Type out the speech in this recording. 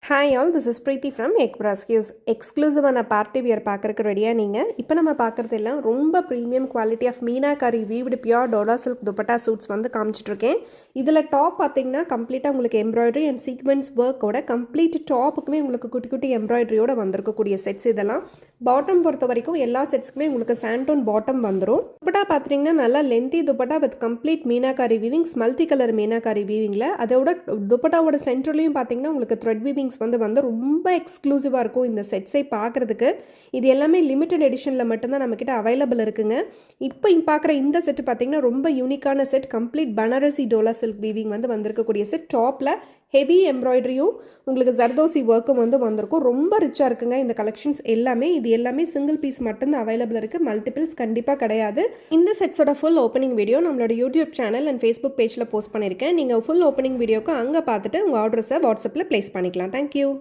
Hi all, this is Preethi from எக்ப்ராஸ்கியூஸ். எக்ஸ்க்ளூசிவான party wear பார்க்குறக்கு ரெடியாக நீங்கள் இப்போ நம்ம பார்க்குறது எல்லாம் ரொம்ப premium quality of meenakari woven pure dola silk dupatta suits வந்து காமிச்சிட்ருக்கேன். இதில் டாப் பார்த்தீங்கன்னா கம்ப்ளீட்டாக உங்களுக்கு எம்ப்ராய்டரி அண்ட் சீக்வென்ஸ் ஒர்க்கோட கம்ப்ளீட் டாப்புக்குமே உங்களுக்கு குட்டி குட்டி எம்ப்ராய்டரியோட வந்திருக்கக்கூடிய செட்ஸ் இதெல்லாம். பாட்டம் பொறுத்த வரைக்கும் எல்லா செட்ஸ்க்குமே உங்களுக்கு சாண்டோன் பாட்டம் வந்துடும். துப்பட்டா பார்த்தீங்கன்னா நல்லா lengthy dupatta with complete meenakari weavings, multi colour meenakari வீவிங்கில். அதோட துப்பட்டாவோட சென்டர்லையும் பார்த்தீங்கன்னா உங்களுக்கு த்ரெட் வீவிங்ஸ் வந்து ரொம்ப எக்ஸ்க்ளூசிவாக இருக்கும் இந்த செட்ஸை பார்க்குறதுக்கு. இது எல்லாமே லிமிடெட் எடிஷனில் மட்டும்தான் நம்மக்கிட்ட அவைலபிள் இருக்குங்க. இப்போ பார்க்குற இந்த செட்டு பார்த்தீங்கன்னா ரொம்ப யூனிக்கான set. Complete Banarasi Dola silk weaving வந்து வந்திருக்கக்கூடிய செட். டாப்பில் ஹெவி எம்ப்ராய்டரியும் உங்களுக்கு ஜர்தோசி ஒர்க்கும் வந்து வந்திருக்கும். ரொம்ப ரிச்சாக இருக்குங்க இந்த கலெக்ஷன்ஸ் எல்லாமே. இது எல்லாமே சிங்கிள் பீஸ் மட்டும்தான் அவைலபிள் இருக்குது, மல்டிபிள்ஸ் கண்டிப்பாக கிடையாது. இந்த செட்ஸோட ஃபுல் ஓப்பனிங் வீடியோ நம்மளோட யூடியூப் சேனல் அண்ட் ஃபேஸ்புக் பேஜில் போஸ்ட் பண்ணியிருக்கேன். நீங்கள் ஃபுல் ஓப்பனிங் வீடியோக்கு அங்கே பார்த்துட்டு உங்கள் ஆர்டர்ஸை வாட்ஸ்அப்பில் ப்ளேஸ் பண்ணிக்கலாம். தேங்க்யூ.